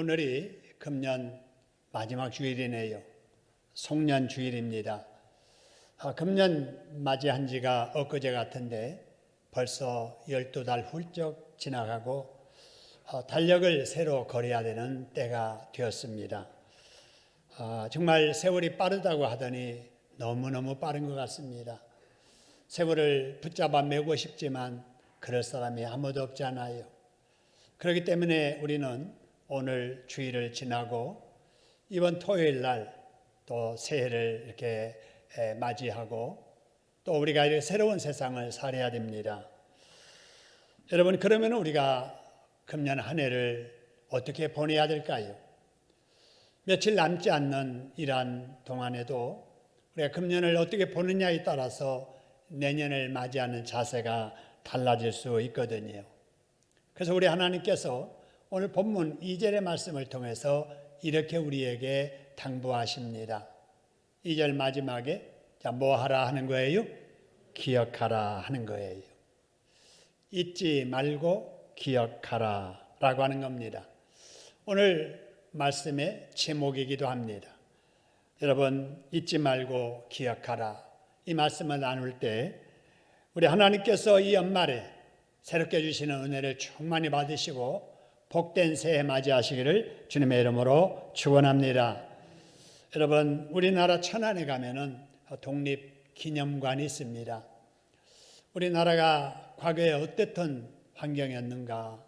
오늘이 금년 마지막 주일이네요. 송년 주일입니다. 금년 맞이한 지가 엊그제 같은데 벌써 12달 훌쩍 지나가고 달력을 새로 걸어야 되는 때가 되었습니다. 정말 세월이 빠르다고 하더니 너무너무 빠른 것 같습니다. 세월을 붙잡아 메고 싶지만 그럴 사람이 아무도 없잖아요. 그렇기 때문에 우리는 오늘 주일을 지나고 이번 토요일 날 또 새해를 이렇게 맞이하고 또 우리가 이렇게 새로운 세상을 살아야 됩니다. 여러분, 그러면 우리가 금년 한 해를 어떻게 보내야 될까요? 며칠 남지 않는 이러한 동안에도 우리가 금년을 어떻게 보느냐에 따라서 내년을 맞이하는 자세가 달라질 수 있거든요. 그래서 우리 하나님께서 오늘 본문 2절의 말씀을 통해서 이렇게 우리에게 당부하십니다. 2절 마지막에 뭐 하라 하는 거예요? 기억하라 하는 거예요. 잊지 말고 기억하라 라고 하는 겁니다. 오늘 말씀의 제목이기도 합니다. 여러분, 잊지 말고 기억하라. 이 말씀을 나눌 때 우리 하나님께서 이 연말에 새롭게 주시는 은혜를 충만히 받으시고 복된 새해 맞이하시기를 주님의 이름으로 축원합니다. 여러분, 우리나라 천안에 가면은 독립기념관이 있습니다. 우리나라가 과거에 어땠던 환경이었는가,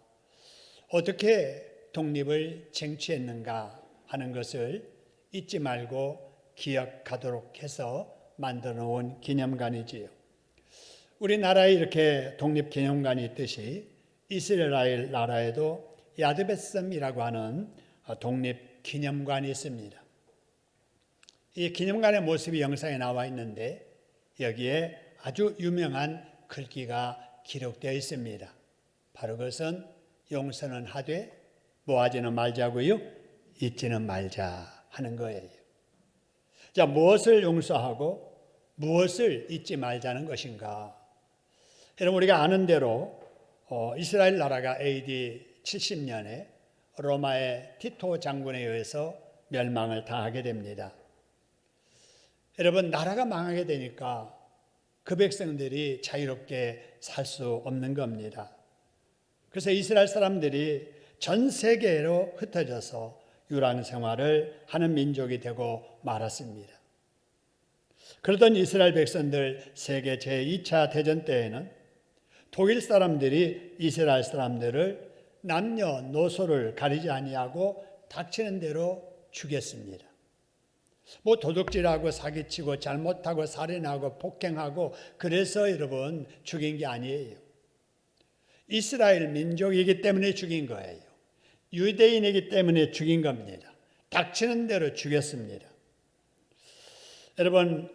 어떻게 독립을 쟁취했는가 하는 것을 잊지 말고 기억하도록 해서 만들어 놓은 기념관이지요. 우리나라에 이렇게 독립기념관이 있듯이 이스라엘 나라에도 야드베섬이라고 하는 독립기념관이 있습니다. 이 기념관의 모습이 영상에 나와 있는데 여기에 아주 유명한 글귀가 기록되어 있습니다. 바로 그것은 용서는 하되 뭐하지는 말자고요, 잊지는 말자 하는 거예요. 자, 무엇을 용서하고 무엇을 잊지 말자는 것인가? 여러분, 우리가 아는 대로 이스라엘 나라가 AD 70년에 로마의 티토 장군에 의해서 멸망을 당하게 됩니다. 여러분, 나라가 망하게 되니까 그 백성들이 자유롭게 살 수 없는 겁니다. 그래서 이스라엘 사람들이 전 세계로 흩어져서 유랑 생활을 하는 민족이 되고 말았습니다. 그러던 이스라엘 백성들 세계 제2차 대전 때에는 독일 사람들이 이스라엘 사람들을 남녀노소를 가리지 아니하고 닥치는 대로 죽였습니다. 뭐 도둑질하고 사기치고 잘못하고 살인하고 폭행하고 그래서 여러분 죽인 게 아니에요. 이스라엘 민족이기 때문에 죽인 거예요. 유대인이기 때문에 죽인 겁니다. 닥치는 대로 죽였습니다. 여러분,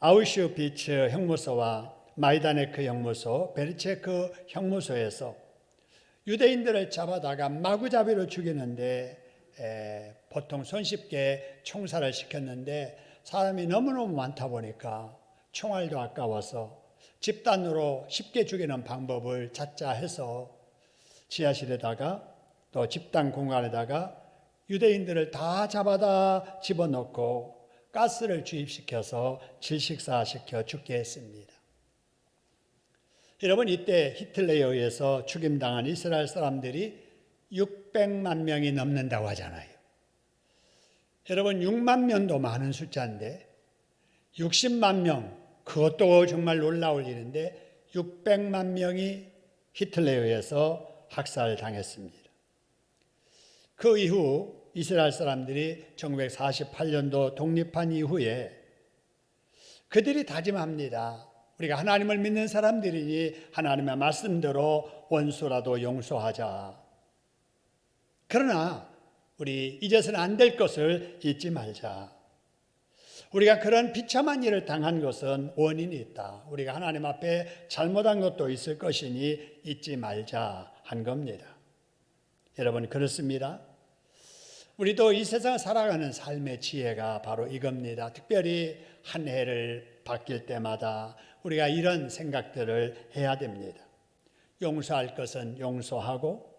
아우슈비츠 형무소와 마이다네크 형무소, 베르체크 형무소에서 유대인들을 잡아다가 마구잡이로 죽이는데 보통 손쉽게 총살을 시켰는데 사람이 너무너무 많다 보니까 총알도 아까워서 집단으로 쉽게 죽이는 방법을 찾자 해서 지하실에다가 또 집단 공간에다가 유대인들을 다 잡아다 집어넣고 가스를 주입시켜서 질식사시켜 죽게 했습니다. 여러분, 이때 히틀러에 의해서 죽임당한 이스라엘 사람들이 600만 명이 넘는다고 하잖아요. 여러분, 6만 명도 많은 숫자인데 60만 명, 그것도 정말 놀라울 일인데 600만 명이 히틀러에 의해서 학살당했습니다. 그 이후 이스라엘 사람들이 1948년도 독립한 이후에 그들이 다짐합니다. 우리가 하나님을 믿는 사람들이니 하나님의 말씀대로 원수라도 용서하자. 그러나 우리 잊어서는 안 될 것을 잊지 말자. 우리가 그런 비참한 일을 당한 것은 원인이 있다. 우리가 하나님 앞에 잘못한 것도 있을 것이니 잊지 말자 한 겁니다. 여러분, 그렇습니다. 우리도 이 세상을 살아가는 삶의 지혜가 바로 이겁니다. 특별히 한 해를 바뀔 때마다 우리가 이런 생각들을 해야 됩니다. 용서할 것은 용서하고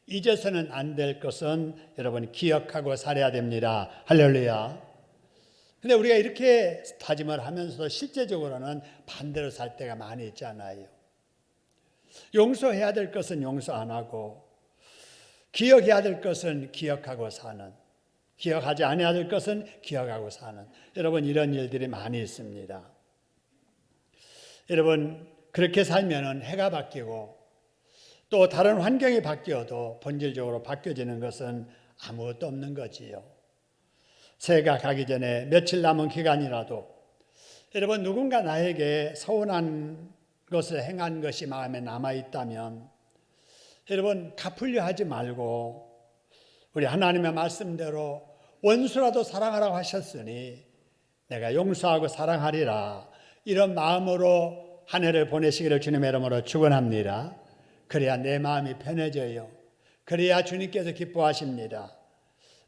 잊어서는 안 될 것은 여러분 기억하고 살아야 됩니다. 할렐루야. 근데 우리가 이렇게 다짐을 하면서도 실제적으로는 반대로 살 때가 많이 있잖아요. 용서해야 될 것은 용서 안 하고, 기억해야 될 것은 기억하고 사는, 기억하지 않아야 될 것은 기억하고 사는, 여러분 이런 일들이 많이 있습니다. 여러분 그렇게 살면은 해가 바뀌고 또 다른 환경이 바뀌어도 본질적으로 바뀌어지는 것은 아무것도 없는 거지요. 새해가 가기 전에 며칠 남은 기간이라도 여러분 누군가 나에게 서운한 것을 행한 것이 마음에 남아있다면 여러분 갚으려 하지 말고 우리 하나님의 말씀대로 원수라도 사랑하라고 하셨으니 내가 용서하고 사랑하리라, 이런 마음으로 한 해를 보내시기를 주님의 이름으로 축원합니다. 그래야 내 마음이 편해져요. 그래야 주님께서 기뻐하십니다.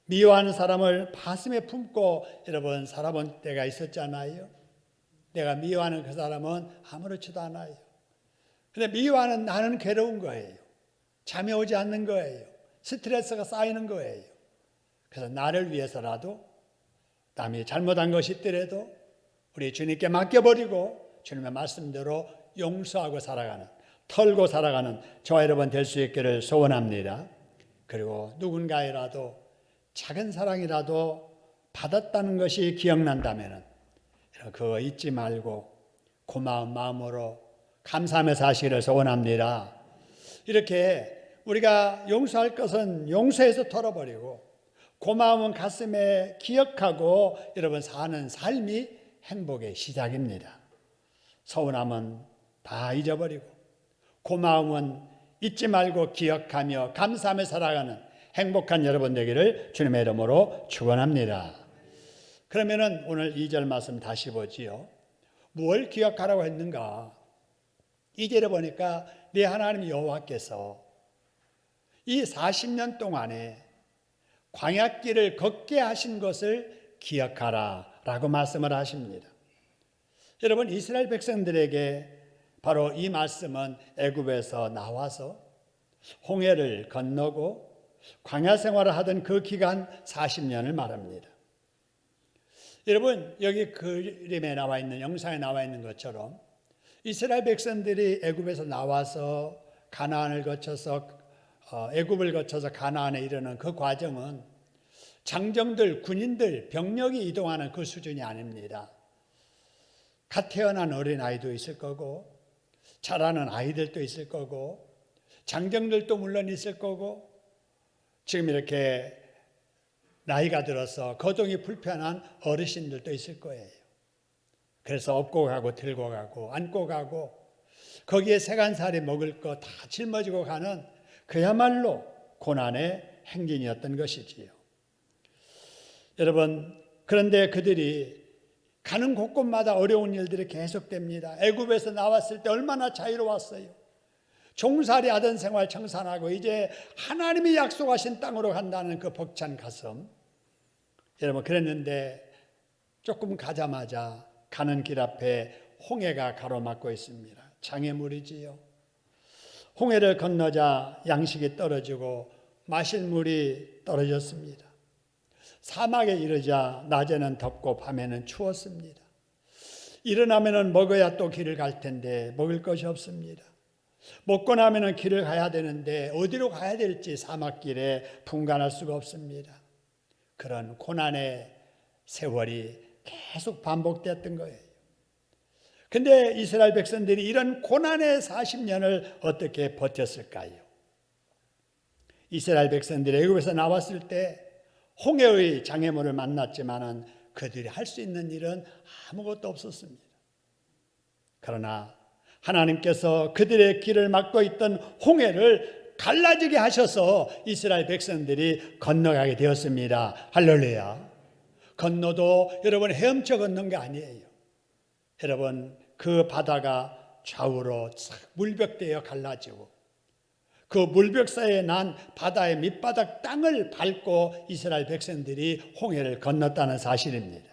미워하는 사람을 가슴에 품고 여러분 살아본 때가 있었잖아요. 내가 미워하는 그 사람은 아무렇지도 않아요. 근데 미워하는 나는 괴로운 거예요. 잠이 오지 않는 거예요. 스트레스가 쌓이는 거예요. 그래서 나를 위해서라도 남이 잘못한 것이 있더라도 우리 주님께 맡겨버리고 주님의 말씀대로 용서하고 살아가는, 털고 살아가는 저와 여러분 될 수 있기를 소원합니다. 그리고 누군가에라도 작은 사랑이라도 받았다는 것이 기억난다면 그거 잊지 말고 고마운 마음으로 감사하며 사시기를 소원합니다. 이렇게 우리가 용서할 것은 용서해서 털어버리고 고마움은 가슴에 기억하고 여러분 사는 삶이 행복의 시작입니다. 서운함은 다 잊어버리고 고마움은 잊지 말고 기억하며 감사하며 살아가는 행복한 여러분 되기를 주님의 이름으로 축원합니다. 그러면은 오늘 2절 말씀 다시 보지요. 뭘 기억하라고 했는가? 2절에 보니까 네 하나님 여호와께서 이 40년 동안에 광야길을 걷게 하신 것을 기억하라 라고 말씀을 하십니다. 여러분 이스라엘 백성들에게 바로 이 말씀은 애굽에서 나와서 홍해를 건너고 광야 생활을 하던 그 기간 40년을 말합니다. 여러분 여기 그림에 나와 있는, 영상에 나와 있는 것처럼 이스라엘 백성들이 애굽에서 나와서 가나안을 거쳐서 애굽을 거쳐서 가나안에 이르는 그 과정은 장정들, 군인들, 병력이 이동하는 그 수준이 아닙니다. 갓 태어난 어린아이도 있을 거고 자라는 아이들도 있을 거고 장정들도 물론 있을 거고 지금 이렇게 나이가 들어서 거동이 불편한 어르신들도 있을 거예요. 그래서 업고 가고 들고 가고 안고 가고 거기에 세간살이 먹을 거 다 짊어지고 가는 그야말로 고난의 행진이었던 것이지요. 여러분 그런데 그들이 가는 곳곳마다 어려운 일들이 계속됩니다. 애굽에서 나왔을 때 얼마나 자유로웠어요. 종살이 하던 생활 청산하고 이제 하나님이 약속하신 땅으로 간다는 그 벅찬 가슴. 여러분 그랬는데 조금 가자마자 가는 길 앞에 홍해가 가로막고 있습니다. 장애물이지요. 홍해를 건너자 양식이 떨어지고 마실 물이 떨어졌습니다. 사막에 이르자 낮에는 덥고 밤에는 추웠습니다. 일어나면 먹어야 또 길을 갈 텐데 먹을 것이 없습니다. 먹고 나면 길을 가야 되는데 어디로 가야 될지 사막길에 분간할 수가 없습니다. 그런 고난의 세월이 계속 반복되었던 거예요. 근데 이스라엘 백성들이 이런 고난의 40년을 어떻게 버텼을까요? 이스라엘 백성들이 애굽에서 나왔을 때 홍해의 장애물을 만났지만은 그들이 할 수 있는 일은 아무것도 없었습니다. 그러나 하나님께서 그들의 길을 막고 있던 홍해를 갈라지게 하셔서 이스라엘 백성들이 건너가게 되었습니다. 할렐루야. 건너도 여러분 헤엄쳐 걷는 게 아니에요. 여러분 그 바다가 좌우로 물벽되어 갈라지고 그 물벽 사이에 난 바다의 밑바닥 땅을 밟고 이스라엘 백성들이 홍해를 건넜다는 사실입니다.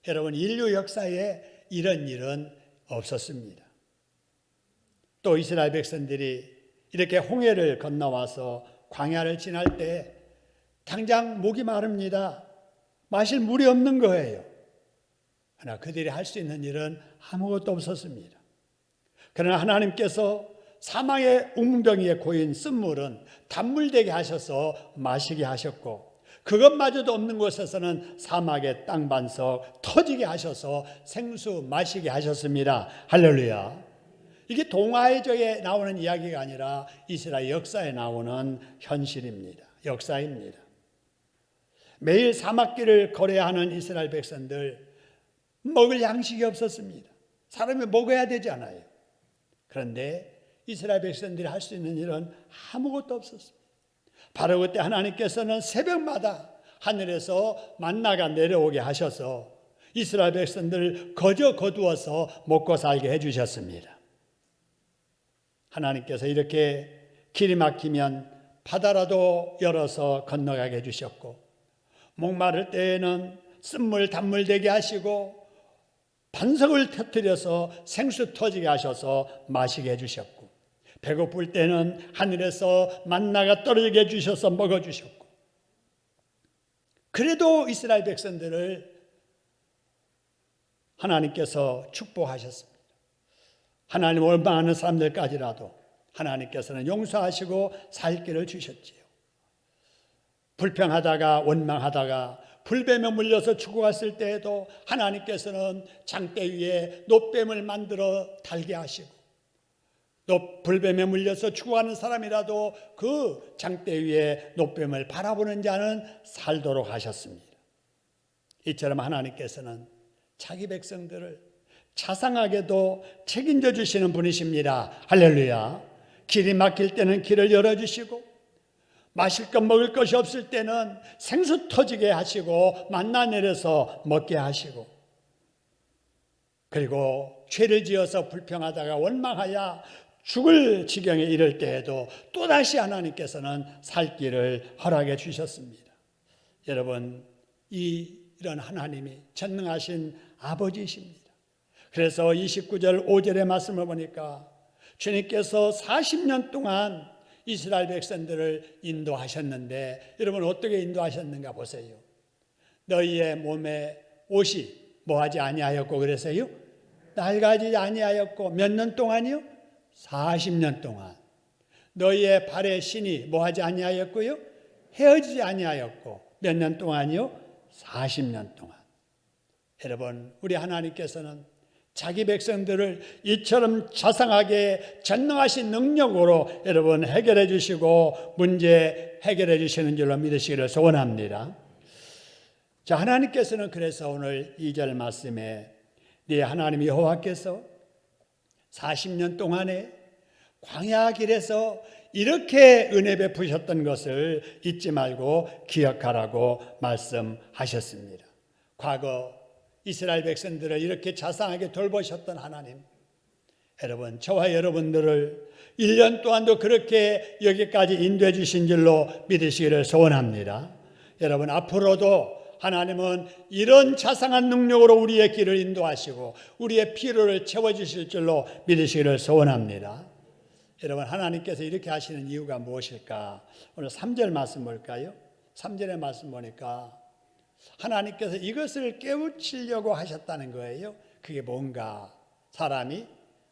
여러분 인류 역사에 이런 일은 없었습니다. 또 이스라엘 백성들이 이렇게 홍해를 건너와서 광야를 지날 때 당장 목이 마릅니다. 마실 물이 없는 거예요. 그러나 그들이 할 수 있는 일은 아무것도 없었습니다. 그러나 하나님께서 사망의 웅덩이에 고인 쓴물은 단물 되게 하셔서 마시게 하셨고, 그것마저도 없는 곳에서는 사막의 땅 반석 터지게 하셔서 생수 마시게 하셨습니다. 할렐루야. 이게 동화에적에 나오는 이야기가 아니라 이스라엘 역사에 나오는 현실입니다. 역사입니다. 매일 사막길을 걸어야 하는 이스라엘 백성들, 먹을 양식이 없었습니다. 사람이 먹어야 되잖아요. 그런데 이스라엘 백성들이 할 수 있는 일은 아무것도 없었습니다. 바로 그때 하나님께서는 새벽마다 하늘에서 만나가 내려오게 하셔서 이스라엘 백성들을 거저 거두어서 먹고 살게 해주셨습니다. 하나님께서 이렇게 길이 막히면 바다라도 열어서 건너가게 해주셨고, 목마를 때에는 쓴물 단물 되게 하시고, 반석을 터뜨려서 생수 터지게 하셔서 마시게 해주셨고, 배고플 때는 하늘에서 만나가 떨어지게 해주셔서 먹어주셨고, 그래도 이스라엘 백성들을 하나님께서 축복하셨습니다. 하나님 원망하는 사람들까지라도 하나님께서는 용서하시고 살 길을 주셨지요. 불평하다가 원망하다가 불뱀에 물려서 죽어갔을 때에도 하나님께서는 장대 위에 놋뱀을 만들어 달게 하시고, 또 불뱀에 물려서 죽어가는 사람이라도 그 장대 위에 놋뱀을 바라보는 자는 살도록 하셨습니다. 이처럼 하나님께서는 자기 백성들을 자상하게도 책임져 주시는 분이십니다. 할렐루야. 길이 막힐 때는 길을 열어주시고, 마실 것 먹을 것이 없을 때는 생수 터지게 하시고 만나 내려서 먹게 하시고, 그리고 죄를 지어서 불평하다가 원망하여 죽을 지경에 이를 때에도 또다시 하나님께서는 살 길을 허락해 주셨습니다. 여러분, 이런 하나님이 전능하신 아버지이십니다. 그래서 29절 5절의 말씀을 보니까 주님께서 40년 동안 이스라엘 백성들을 인도하셨는데, 여러분 어떻게 인도하셨는가 보세요. 너희의 몸에 옷이 뭐하지 아니하였고 그래서요? 낡아지지 아니하였고 몇 년 동안이요? 40년 동안. 너희의 발에 신이 뭐하지 아니하였고요? 헤어지지 아니하였고 몇 년 동안이요? 40년 동안. 여러분, 우리 하나님께서는 자기 백성들을 이처럼 자상하게 전능하신 능력으로 여러분 해결해 주시고 문제 해결해 주시는 줄로 믿으시기를 소원합니다. 자, 하나님께서는 그래서 오늘 2절 말씀에 네 하나님 여호와께서 40년 동안에 광야 길에서 이렇게 은혜 베푸셨던 것을 잊지 말고 기억하라고 말씀하셨습니다. 과거 이스라엘 백성들을 이렇게 자상하게 돌보셨던 하나님, 여러분 저와 여러분들을 1년 동안도 그렇게 여기까지 인도해 주신 줄로 믿으시기를 소원합니다. 여러분 앞으로도 하나님은 이런 자상한 능력으로 우리의 길을 인도하시고 우리의 필요를 채워주실 줄로 믿으시기를 소원합니다. 여러분 하나님께서 이렇게 하시는 이유가 무엇일까? 오늘 3절 말씀 볼까요? 3절의 말씀 보니까 하나님께서 이것을 깨우치려고 하셨다는 거예요. 그게 뭔가? 사람이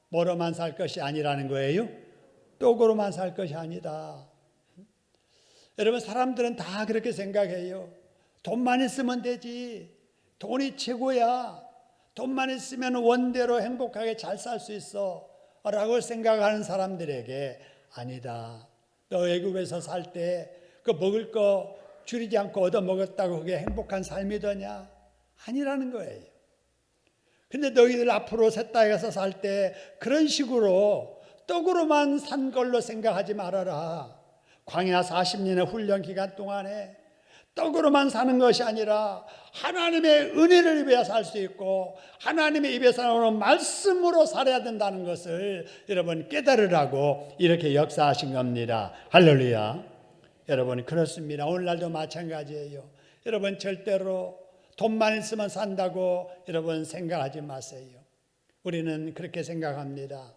뭐로만 살 것이 아니라는 거예요. 떡으로만 살 것이 아니다. 여러분 사람들은 다 그렇게 생각해요. 돈만 있으면 되지. 돈이 최고야. 돈만 있으면 원대로 행복하게 잘 살 수 있어 라고 생각하는 사람들에게 아니다. 너 애굽에서 살 때 그 먹을 거 줄이지 않고 얻어 먹었다고 그게 행복한 삶이 되냐? 아니라는 거예요. 근데 너희들 앞으로 새 땅에 가서 살 때 그런 식으로 떡으로만 산 걸로 생각하지 말아라. 광야 40년의 훈련 기간 동안에 떡으로만 사는 것이 아니라 하나님의 은혜를 입어야 살 수 있고 하나님의 입에서 나오는 말씀으로 살아야 된다는 것을 여러분 깨달으라고 이렇게 역사하신 겁니다. 할렐루야. 여러분 그렇습니다. 오늘날도 마찬가지예요. 여러분 절대로 돈만 있으면 산다고 여러분 생각하지 마세요. 우리는 그렇게 생각합니다.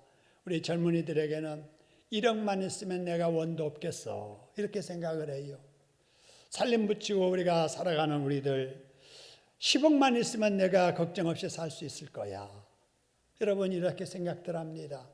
우리 젊은이들에게는 1억만 있으면 내가 원도 없겠어. 이렇게 생각을 해요. 살림 붙이고 우리가 살아가는 우리들 10억만 있으면 내가 걱정 없이 살 수 있을 거야. 여러분 이렇게 생각들 합니다.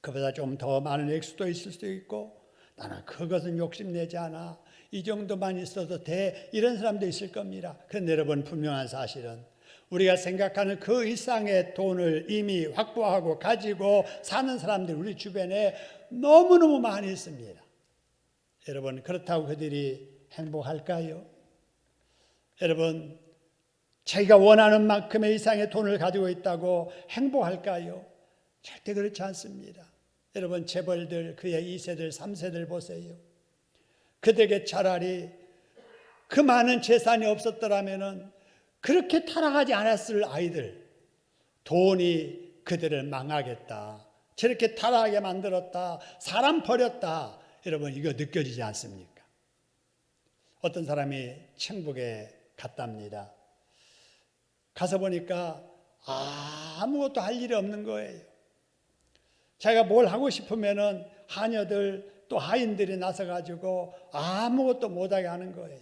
그보다 좀 더 많은 액수도 있을 수도 있고 나는 그것은 욕심내지 않아. 이 정도만 있어도 돼. 이런 사람도 있을 겁니다. 그런데 여러분 분명한 사실은 우리가 생각하는 그 이상의 돈을 이미 확보하고 가지고 사는 사람들이 우리 주변에 너무너무 많이 있습니다. 여러분 그렇다고 그들이 행복할까요? 여러분 자기가 원하는 만큼의 이상의 돈을 가지고 있다고 행복할까요? 절대 그렇지 않습니다. 여러분 재벌들, 그의 2세들, 3세들 보세요. 그들에게 차라리 그 많은 재산이 없었더라면 그렇게 타락하지 않았을 아이들, 돈이 그들을 망하겠다, 저렇게 타락하게 만들었다, 사람 버렸다, 여러분 이거 느껴지지 않습니까? 어떤 사람이 천국에 갔답니다. 가서 보니까 아무것도 할 일이 없는 거예요. 자기가 뭘 하고 싶으면은 하녀들 또 하인들이 나서가지고 아무것도 못하게 하는 거예요.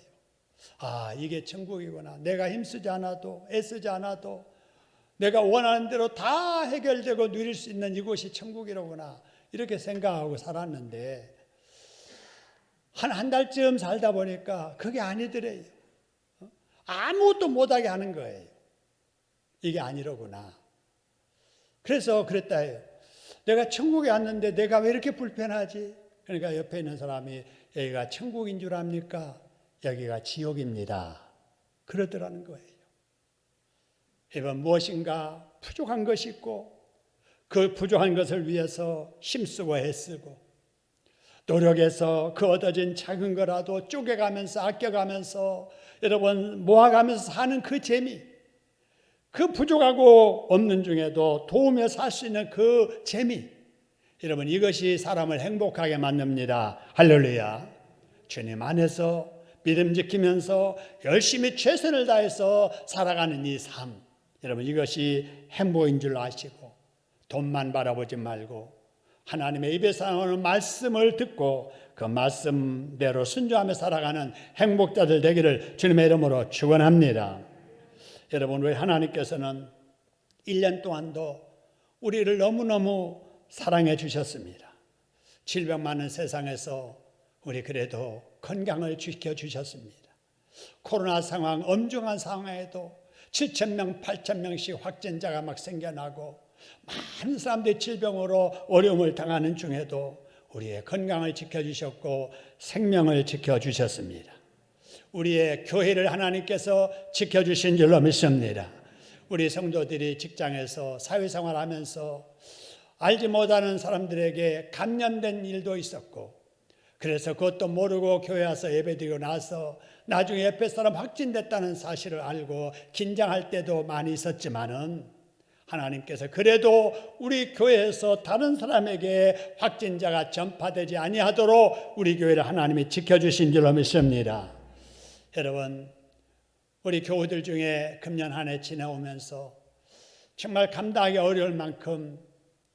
이게 천국이구나. 내가 힘쓰지 않아도 애쓰지 않아도 내가 원하는 대로 다 해결되고 누릴 수 있는 이곳이 천국이로구나. 이렇게 생각하고 살았는데 한 달쯤 살다 보니까 그게 아니더래요. 아무것도 못하게 하는 거예요. 이게 아니로구나. 그래서 그랬다 해요. 내가 천국에 왔는데 내가 왜 이렇게 불편하지? 그러니까 옆에 있는 사람이 여기가 천국인 줄 압니까? 여기가 지옥입니다. 그러더라는 거예요. 이번 무엇인가 부족한 것이 있고 그 부족한 것을 위해서 힘쓰고 애쓰고 노력해서 그 얻어진 작은 거라도 쪼개가면서 아껴가면서 여러분 모아가면서 사는 그 재미, 그 부족하고 없는 중에도 도우며 살 수 있는 그 재미, 여러분 이것이 사람을 행복하게 만듭니다. 할렐루야. 주님 안에서 믿음 지키면서 열심히 최선을 다해서 살아가는 이 삶, 여러분 이것이 행복인 줄 아시고 돈만 바라보지 말고 하나님의 입에서 나오는 말씀을 듣고 그 말씀대로 순종하며 살아가는 행복자들 되기를 주님의 이름으로 축원합니다. 여러분 우리 하나님께서는 1년 동안도 우리를 너무너무 사랑해 주셨습니다. 질병 많은 세상에서 우리 그래도 건강을 지켜주셨습니다. 코로나 상황, 엄중한 상황에도 7,000명, 8,000명씩 확진자가 막 생겨나고 많은 사람들이 질병으로 어려움을 당하는 중에도 우리의 건강을 지켜주셨고 생명을 지켜주셨습니다. 우리의 교회를 하나님께서 지켜주신 줄로 믿습니다. 우리 성도들이 직장에서 사회생활하면서 알지 못하는 사람들에게 감염된 일도 있었고 그래서 그것도 모르고 교회 와서 예배드리고 나서 나중에 옆에 사람 확진됐다는 사실을 알고 긴장할 때도 많이 있었지만은 하나님께서 그래도 우리 교회에서 다른 사람에게 확진자가 전파되지 아니하도록 우리 교회를 하나님이 지켜주신 줄로 믿습니다. 여러분 우리 교우들 중에 금년 한 해 지내오면서 정말 감당하기 어려울 만큼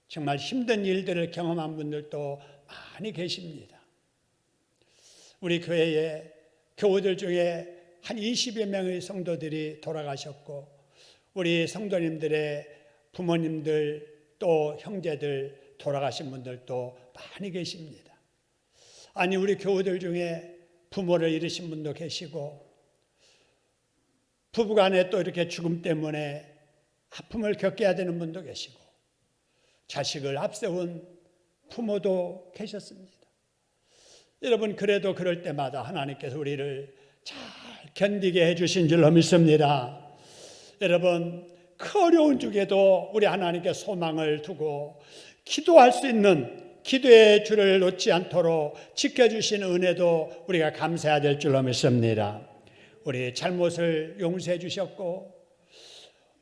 정말 힘든 일들을 경험한 분들도 많이 계십니다. 우리 교회에 교우들 중에 한 20여 명의 성도들이 돌아가셨고 우리 성도님들의 부모님들 또 형제들 돌아가신 분들도 많이 계십니다. 아니 우리 교우들 중에 부모를 잃으신 분도 계시고 부부간에 또 이렇게 죽음 때문에 아픔을 겪어야 되는 분도 계시고 자식을 앞세운 부모도 계셨습니다. 여러분 그래도 그럴 때마다 하나님께서 우리를 잘 견디게 해주신 줄로 믿습니다. 여러분 그 어려운 중에도 우리 하나님께 소망을 두고 기도할 수 있는 기도의 줄을 놓지 않도록 지켜주신 은혜도 우리가 감사해야 될 줄로 믿습니다. 우리 잘못을 용서해 주셨고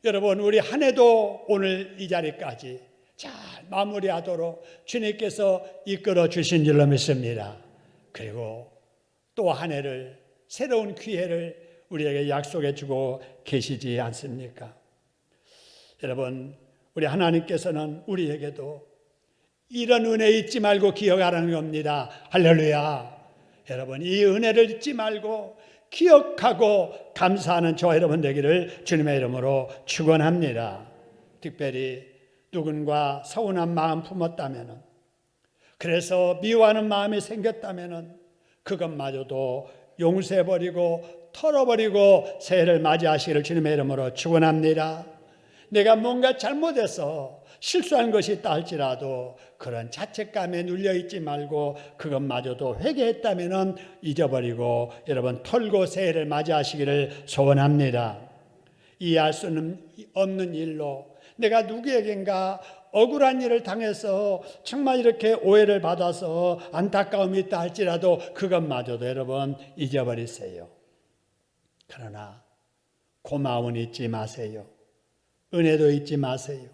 여러분 우리 한 해도 오늘 이 자리까지 잘 마무리하도록 주님께서 이끌어 주신 줄로 믿습니다. 그리고 또 한 해를 새로운 기회를 우리에게 약속해 주고 계시지 않습니까? 여러분 우리 하나님께서는 우리에게도 이런 은혜 잊지 말고 기억하라는 겁니다. 할렐루야. 여러분, 이 은혜를 잊지 말고 기억하고 감사하는 저와 여러분 되기를 주님의 이름으로 축원합니다. 특별히 누군가 서운한 마음 품었다면, 그래서 미워하는 마음이 생겼다면 그것마저도 용서해버리고 털어버리고 새해를 맞이하시기를 주님의 이름으로 축원합니다. 내가 뭔가 잘못해서 실수한 것이 있다 할지라도 그런 자책감에 눌려있지 말고 그것마저도 회개했다면 잊어버리고 여러분 털고 새해를 맞이하시기를 소원합니다. 이해할 수는 없는 일로 내가 누구에겐가 억울한 일을 당해서 정말 이렇게 오해를 받아서 안타까움이 있다 할지라도 그것마저도 여러분 잊어버리세요. 그러나 고마움은 잊지 마세요. 은혜도 잊지 마세요.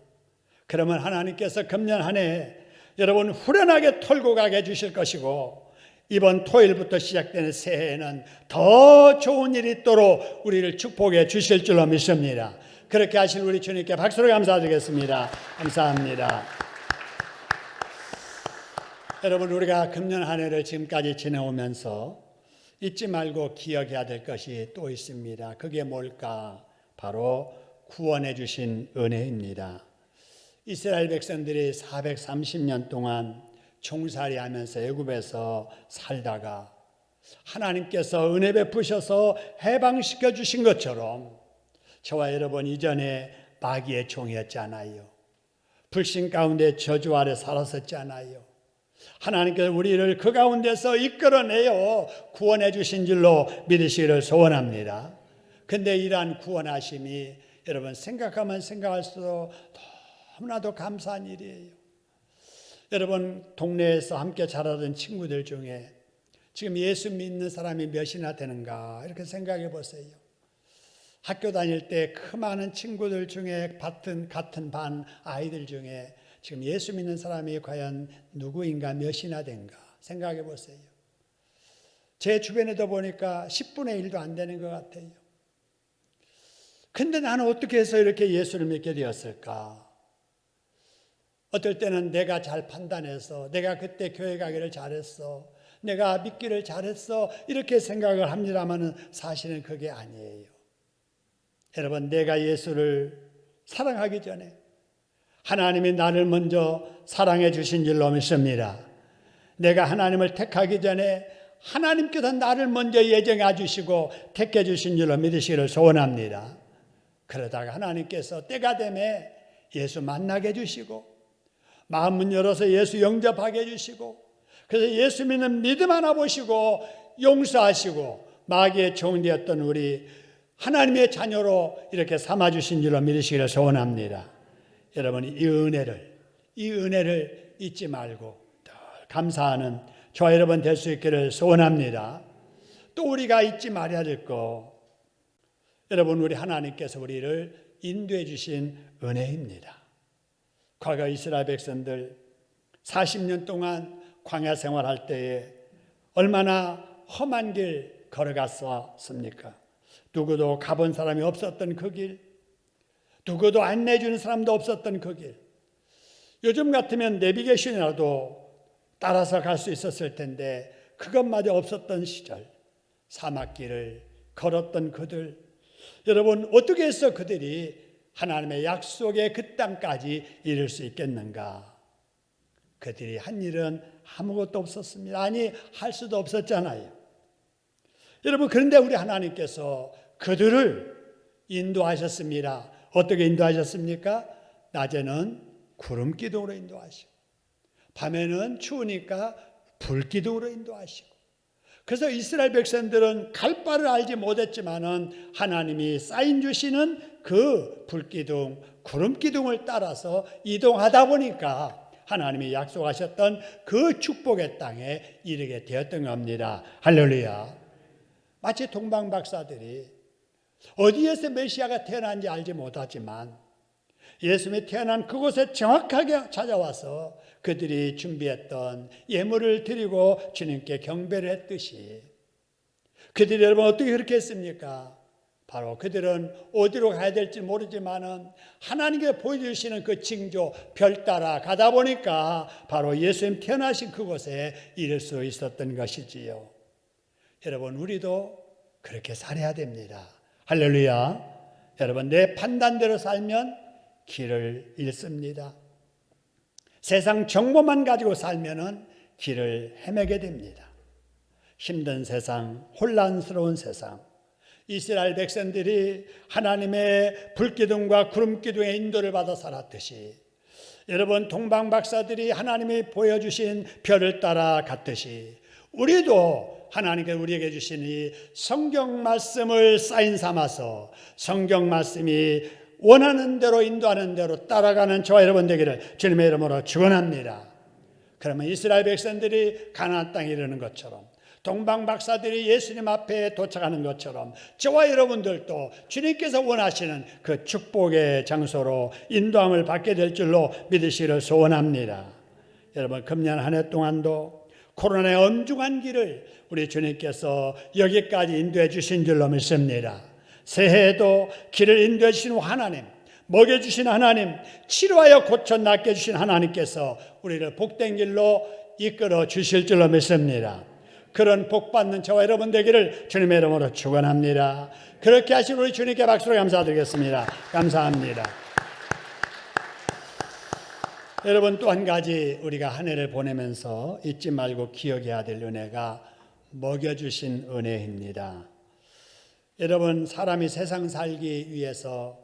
그러면 하나님께서 금년 한 해 여러분 후련하게 털고 가게 해주실 것이고, 이번 토요일부터 시작되는 새해에는 더 좋은 일이 있도록 우리를 축복해 주실 줄로 믿습니다. 그렇게 하실 우리 주님께 박수로 감사드리겠습니다. 감사합니다. 여러분, 우리가 금년 한 해를 지금까지 지내오면서 잊지 말고 기억해야 될 것이 또 있습니다. 그게 뭘까? 바로 구원해 주신 은혜입니다. 이스라엘 백성들이 430년 동안 종살이하면서 애굽에서 살다가 하나님께서 은혜 베푸셔서 해방시켜 주신 것처럼 저와 여러분 이전에 마귀의 종이었잖아요. 불신 가운데 저주 아래 살았었잖아요. 하나님께서 우리를 그 가운데서 이끌어내어 구원해 주신 줄로 믿으시기를 소원합니다. 근데 이러한 구원하심이 여러분 생각하면 생각할수록 너무나도 감사한 일이에요. 여러분 동네에서 함께 자라던 친구들 중에 지금 예수 믿는 사람이 몇이나 되는가 이렇게 생각해 보세요. 학교 다닐 때 그 많은 친구들 중에 같은 반 아이들 중에 지금 예수 믿는 사람이 과연 누구인가 몇이나 된가 생각해 보세요. 제 주변에도 보니까 10분의 1도 안 되는 것 같아요. 근데 나는 어떻게 해서 이렇게 예수를 믿게 되었을까? 어떨 때는 내가 잘 판단해서 내가 그때 교회 가기를 잘했어, 내가 믿기를 잘했어 이렇게 생각을 합니다만 사실은 그게 아니에요. 여러분, 내가 예수를 사랑하기 전에 하나님이 나를 먼저 사랑해 주신 줄로 믿습니다. 내가 하나님을 택하기 전에 하나님께서 나를 먼저 예정해 주시고 택해 주신 줄로 믿으시기를 소원합니다. 그러다가 하나님께서 때가 되면 예수 만나게 해주시고 마음문 열어서 예수 영접하게 해주시고, 그래서 예수 믿는 믿음 하나 보시고 용서하시고 마귀의 종되었던 우리 하나님의 자녀로 이렇게 삼아주신 줄로 믿으시기를 소원합니다. 여러분, 이 은혜를 잊지 말고 늘 감사하는 저와 여러분 될 수 있기를 소원합니다. 또 우리가 잊지 말아야 될 거, 여러분 우리 하나님께서 우리를 인도해 주신 은혜입니다. 과거 이스라엘 백성들 40년 동안 광야 생활할 때에 얼마나 험한 길 걸어갔었습니까? 누구도 가본 사람이 없었던 그 길, 누구도 안내해 주는 사람도 없었던 그 길. 요즘 같으면 내비게이션이라도 따라서 갈 수 있었을 텐데 그것마저 없었던 시절, 사막길을 걸었던 그들, 여러분 어떻게 해서 그들이 하나님의 약속의 그 땅까지 이룰 수 있겠는가? 그들이 한 일은 아무것도 없었습니다. 아니, 할 수도 없었잖아요. 여러분, 그런데 우리 하나님께서 그들을 인도하셨습니다. 어떻게 인도하셨습니까? 낮에는 구름 기둥으로 인도하시고 밤에는 추우니까 불 기둥으로 인도하시고, 그래서 이스라엘 백성들은 갈 바를 알지 못했지만은 하나님이 사인 주시는 그 불기둥, 구름 기둥을 따라서 이동하다 보니까 하나님이 약속하셨던 그 축복의 땅에 이르게 되었던 겁니다. 할렐루야. 마치 동방 박사들이 어디에서 메시아가 태어난지 알지 못하지만 예수님이 태어난 그곳에 정확하게 찾아와서 그들이 준비했던 예물을 드리고 주님께 경배를 했듯이 그들이 여러분 어떻게 그렇게 했습니까? 바로 그들은 어디로 가야 될지 모르지만은 하나님께 보여주시는 그 징조 별 따라 가다 보니까 바로 예수님 태어나신 그곳에 이를 수 있었던 것이지요. 여러분, 우리도 그렇게 살아야 됩니다. 할렐루야. 여러분, 내 판단대로 살면 길을 잃습니다. 세상 정보만 가지고 살면은 길을 헤매게 됩니다. 힘든 세상, 혼란스러운 세상, 이스라엘 백성들이 하나님의 불기둥과 구름기둥의 인도를 받아 살았듯이, 여러분 동방 박사들이 하나님이 보여주신 별을 따라 갔듯이, 우리도 하나님께 우리에게 주신 이 성경 말씀을 사인 삼아서 성경 말씀이 원하는 대로 인도하는 대로 따라가는 저와 여러분 되기를 주님의 이름으로 축원합니다. 그러면 이스라엘 백성들이 가나안 땅에 이르는 것처럼, 동방 박사들이 예수님 앞에 도착하는 것처럼 저와 여러분들도 주님께서 원하시는 그 축복의 장소로 인도함을 받게 될 줄로 믿으시기를 소원합니다. 여러분, 금년 한 해 동안도 코로나의 엄중한 길을 우리 주님께서 여기까지 인도해 주신 줄로 믿습니다. 새해에도 길을 인도해 주신 하나님, 먹여주신 하나님, 치료하여 고쳐 낫게 해주신 하나님께서 우리를 복된 길로 이끌어 주실 줄로 믿습니다. 그런 복받는 저와 여러분 되기를 주님의 이름으로 축원합니다. 그렇게 하신 우리 주님께 박수로 감사드리겠습니다. 감사합니다. 여러분, 또 한 가지 우리가 한 해를 보내면서 잊지 말고 기억해야 될 은혜가 먹여주신 은혜입니다. 여러분, 사람이 세상 살기 위해서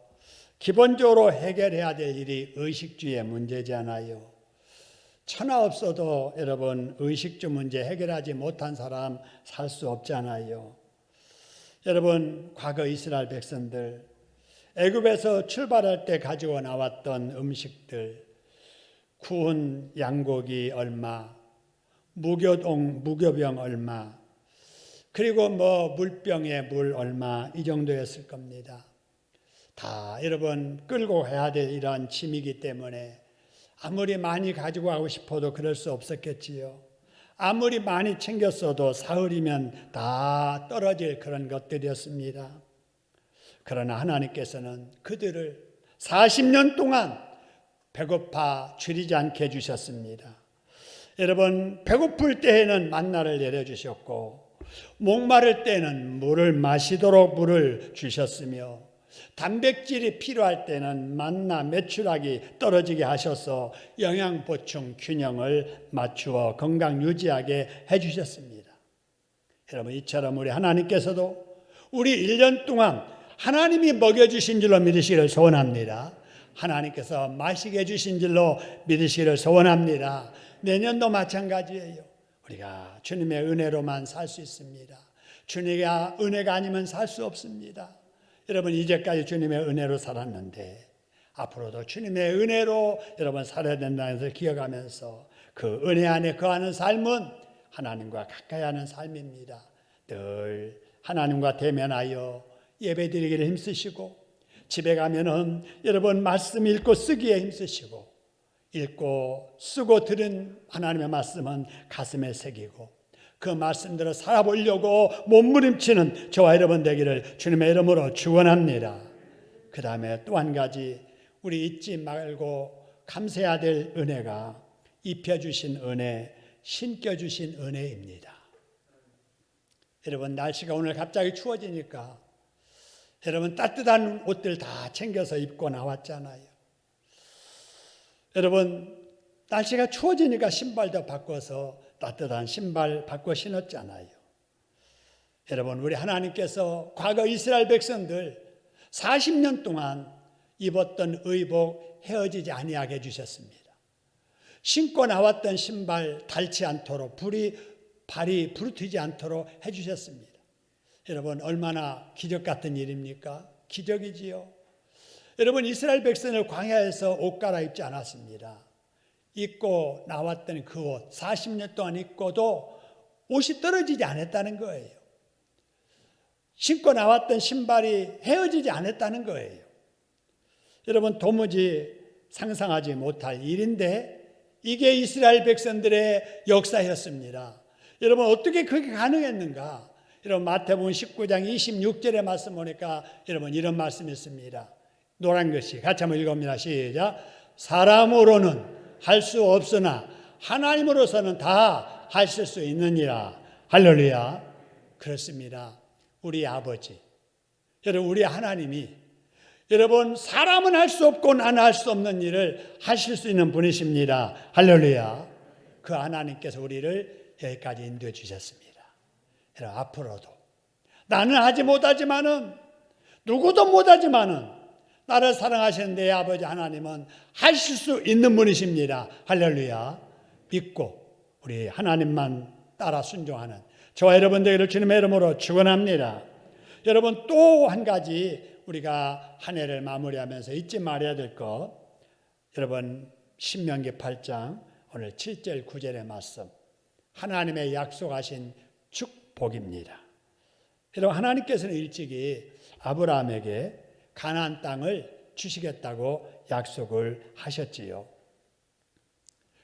기본적으로 해결해야 될 일이 의식주의 문제지 않아요? 천하 없어도 여러분 의식주 문제 해결하지 못한 사람 살 수 없잖아요. 여러분, 과거 이스라엘 백성들 애굽에서 출발할 때 가지고 나왔던 음식들, 구운 양고기 얼마, 무교병 얼마, 그리고 물병에 물 얼마, 이 정도였을 겁니다. 다 여러분 끌고 가야 될 이러한 짐이기 때문에 아무리 많이 가지고 가고 싶어도 그럴 수 없었겠지요. 아무리 많이 챙겼어도 사흘이면 다 떨어질 그런 것들이었습니다. 그러나 하나님께서는 그들을 40년 동안 배고파 줄이지 않게 해주셨습니다. 여러분, 배고플 때에는 만나를 내려주셨고, 목마를 때는 물을 마시도록 물을 주셨으며, 단백질이 필요할 때는 만나 메추라기 떨어지게 하셔서 영양 보충 균형을 맞추어 건강 유지하게 해주셨습니다. 여러분, 이처럼 우리 하나님께서도 우리 1년 동안 하나님이 먹여주신 줄로 믿으시기를 소원합니다. 하나님께서 마시게 해주신 줄로 믿으시기를 소원합니다. 내년도 마찬가지예요. 우리가 주님의 은혜로만 살 수 있습니다. 주님의 은혜가 아니면 살 수 없습니다. 여러분, 이제까지 주님의 은혜로 살았는데 앞으로도 주님의 은혜로 여러분 살아야 된다는 것을 기억하면서 그 은혜 안에 거하는 삶은 하나님과 가까이 하는 삶입니다. 늘 하나님과 대면하여 예배드리기를 힘쓰시고, 집에 가면은 여러분 말씀 읽고 쓰기에 힘쓰시고, 읽고 쓰고 들은 하나님의 말씀은 가슴에 새기고 그 말씀대로 살아보려고 몸부림치는 저와 여러분 되기를 주님의 이름으로 축원합니다. 그 다음에 또 한 가지 우리 잊지 말고 감사해야 될 은혜가 입혀주신 은혜, 신겨주신 은혜입니다. 여러분, 날씨가 오늘 갑자기 추워지니까 여러분 따뜻한 옷들 다 챙겨서 입고 나왔잖아요. 여러분, 날씨가 추워지니까 신발도 바꿔서 따뜻한 신발 바꿔 신었잖아요. 여러분, 우리 하나님께서 과거 이스라엘 백성들 40년 동안 입었던 의복 헤어지지 아니하게 해주셨습니다. 신고 나왔던 신발 닳지 않도록 발이 부르트지 않도록 해주셨습니다. 여러분, 얼마나 기적 같은 일입니까? 기적이지요. 여러분, 이스라엘 백성을 광야에서 옷 갈아입지 않았습니다. 입고 나왔던 그 옷 40년 동안 입고도 옷이 떨어지지 않았다는 거예요. 신고 나왔던 신발이 헤어지지 않았다는 거예요. 여러분, 도무지 상상하지 못할 일인데 이게 이스라엘 백성들의 역사였습니다. 여러분, 어떻게 그게 가능했는가? 여러분 마태복음 19장 26절의 말씀 보니까 여러분 이런 말씀이 있습니다. 노란 글씨 같이 한번 읽어봅니다. 시작. 사람으로는 할 수 없으나 하나님으로서는 다 하실 수 있느니라. 할렐루야. 그렇습니다. 우리 아버지, 여러분 우리 하나님이 여러분 사람은 할 수 없고 나는 할 수 없는 일을 하실 수 있는 분이십니다. 할렐루야. 그 하나님께서 우리를 여기까지 인도해 주셨습니다. 여러분 앞으로도 나는 하지 못하지만은 누구도 못하지만은 나를 사랑하시는 내 아버지 하나님은 하실 수 있는 분이십니다. 할렐루야. 믿고 우리 하나님만 따라 순종하는 저와 여러분들을 주님의 이름으로 축원합니다. 여러분 또 한 가지 우리가 한 해를 마무리하면서 잊지 말아야 될 것, 여러분 신명기 8장 오늘 7절 9절의 말씀, 하나님의 약속하신 축복입니다. 여러분 하나님께서는 일찍이 아브라함에게 가나안 땅을 주시겠다고 약속을 하셨지요.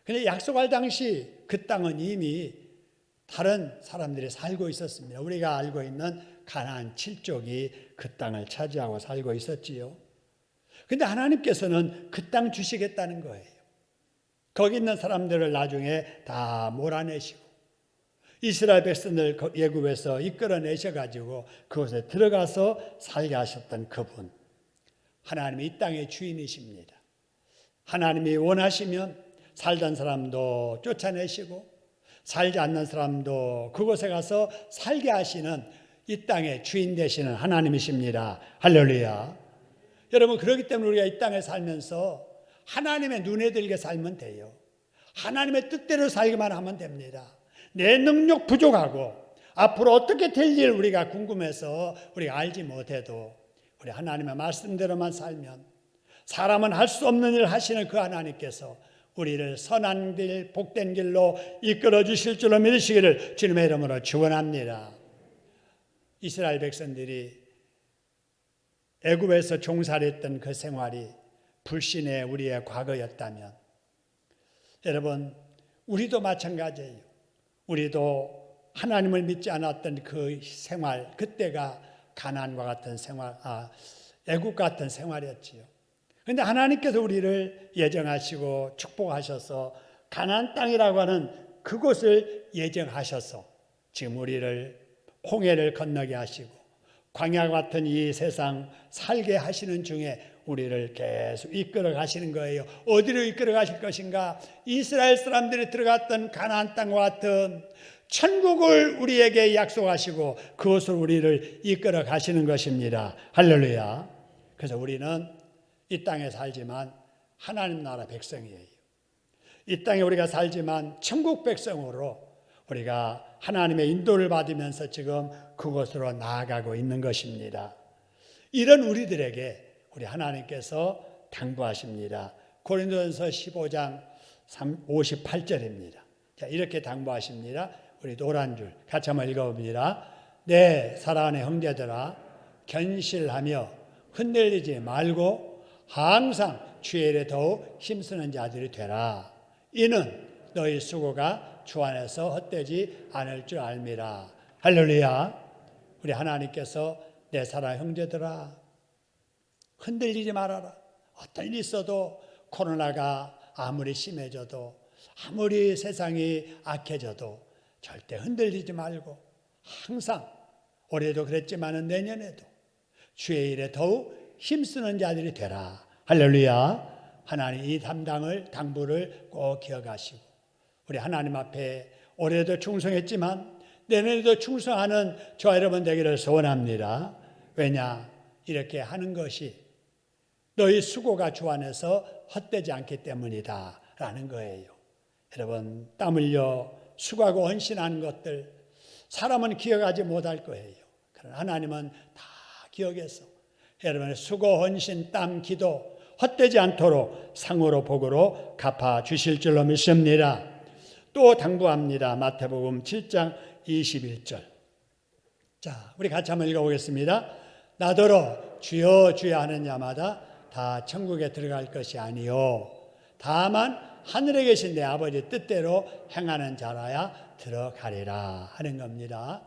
그런데 약속할 당시 그 땅은 이미 다른 사람들이 살고 있었습니다. 우리가 알고 있는 가나안 7족이 그 땅을 차지하고 살고 있었지요. 그런데 하나님께서는 그 땅 주시겠다는 거예요. 거기 있는 사람들을 나중에 다 몰아내시고 이스라엘 백성들 애굽에서 이끌어내셔가지고 그곳에 들어가서 살게 하셨던 그분, 하나님이 이 땅의 주인이십니다. 하나님이 원하시면 살던 사람도 쫓아내시고 살지 않는 사람도 그곳에 가서 살게 하시는 이 땅의 주인 되시는 하나님이십니다. 할렐루야. 여러분 그렇기 때문에 우리가 이 땅에 살면서 하나님의 눈에 들게 살면 돼요. 하나님의 뜻대로 살기만 하면 됩니다. 내 능력 부족하고 앞으로 어떻게 될 일 우리가 궁금해서 우리가 알지 못해도 우리 하나님의 말씀대로만 살면 사람은 할 수 없는 일을 하시는 그 하나님께서 우리를 선한 길, 복된 길로 이끌어 주실 줄로 믿으시기를 주님의 이름으로 축원합니다. 이스라엘 백성들이 애굽에서 종살이했던 그 생활이 불신의 우리의 과거였다면 여러분 우리도 마찬가지예요. 우리도 하나님을 믿지 않았던 그 생활, 그때가 가나안과 같은 생활, 애굽 같은 생활이었지요. 그런데 하나님께서 우리를 예정하시고 축복하셔서 가나안 땅이라고 하는 그곳을 예정하셔서 지금 우리를 홍해를 건너게 하시고 광야 같은 이 세상 살게 하시는 중에 우리를 계속 이끌어 가시는 거예요. 어디로 이끌어 가실 것인가? 이스라엘 사람들이 들어갔던 가나안 땅과 같은 천국을 우리에게 약속하시고 그곳을 우리를 이끌어 가시는 것입니다. 할렐루야. 그래서 우리는 이 땅에 살지만 하나님 나라 백성이에요. 이 땅에 우리가 살지만 천국 백성으로 우리가 하나님의 인도를 받으면서 지금 그곳으로 나아가고 있는 것입니다. 이런 우리들에게 우리 하나님께서 당부하십니다. 고린도전서 15장 58절입니다. 자, 이렇게 당부하십니다. 우리 노란 줄 같이 한번 읽어봅니다. 내 사랑하는 형제들아, 견실하며 흔들리지 말고 항상 주의 일에 더욱 힘쓰는 자들이 되라. 이는 너희 수고가 주 안에서 헛되지 않을 줄 알미라. 할렐루야. 우리 하나님께서 내 사랑 형제들아, 흔들리지 말아라. 어떤 일이 있어도 코로나가 아무리 심해져도 아무리 세상이 악해져도 절대 흔들리지 말고 항상 올해도 그랬지만 내년에도 주의 일에 더욱 힘쓰는 자들이 되라. 할렐루야. 하나님 이 당부를 꼭 기억하시고 우리 하나님 앞에 올해도 충성했지만 내년에도 충성하는 저와 여러분 되기를 소원합니다. 왜냐? 이렇게 하는 것이 너희 수고가 주 안에서 헛되지 않기 때문이다 라는 거예요. 여러분 땀 흘려 수고하고 헌신하는 것들 사람은 기억하지 못할 거예요. 그러나 하나님은 다 기억해서 여러분의 수고, 헌신, 땀, 기도 헛되지 않도록 상으로 복으로 갚아주실 줄로 믿습니다. 또 당부합니다. 마태복음 7장 21절. 자, 우리 같이 한번 읽어보겠습니다. 나더러 주여 주여 하는 자마다 다 천국에 들어갈 것이 아니요 다만 하늘에 계신 내 아버지 뜻대로 행하는 자라야 들어가리라 하는 겁니다.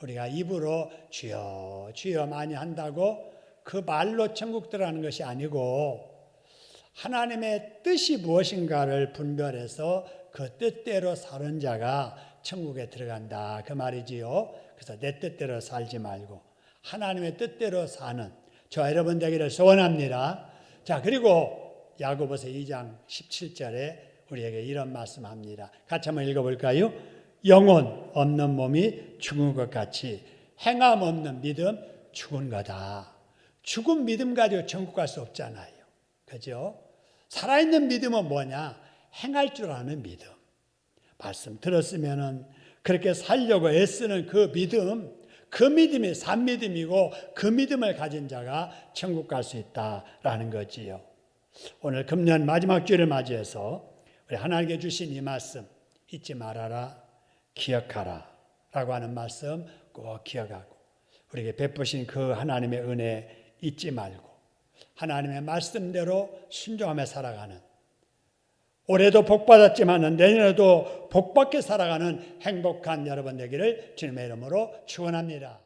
우리가 입으로 주여 주여 많이 한다고 그 말로 천국 들어가는 것이 아니고 하나님의 뜻이 무엇인가를 분별해서 그 뜻대로 사는 자가 천국에 들어간다 그 말이지요. 그래서 내 뜻대로 살지 말고 하나님의 뜻대로 사는 저와 여러분 되기를 소원합니다. 자, 그리고 야고보서 2장 17절에 우리에게 이런 말씀합니다. 같이 한번 읽어볼까요? 영혼 없는 몸이 죽은 것 같이 행함 없는 믿음 죽은 거다. 죽은 믿음 가지고 천국 갈 수 없잖아요. 그죠? 살아있는 믿음은 뭐냐? 행할 줄 아는 믿음. 말씀 들었으면은 그렇게 살려고 애쓰는 그 믿음, 그 믿음이 산 믿음이고 그 믿음을 가진 자가 천국 갈 수 있다라는 거지요. 오늘 금년 마지막 주일을 맞이해서 우리 하나님께 주신 이 말씀 잊지 말아라, 기억하라 라고 하는 말씀 꼭 기억하고 우리에게 베푸신 그 하나님의 은혜 잊지 말고 하나님의 말씀대로 순종하며 살아가는 올해도 복받았지만 내년에도 복받게 살아가는 행복한 여러분 되기를 주님의 이름으로 축원합니다.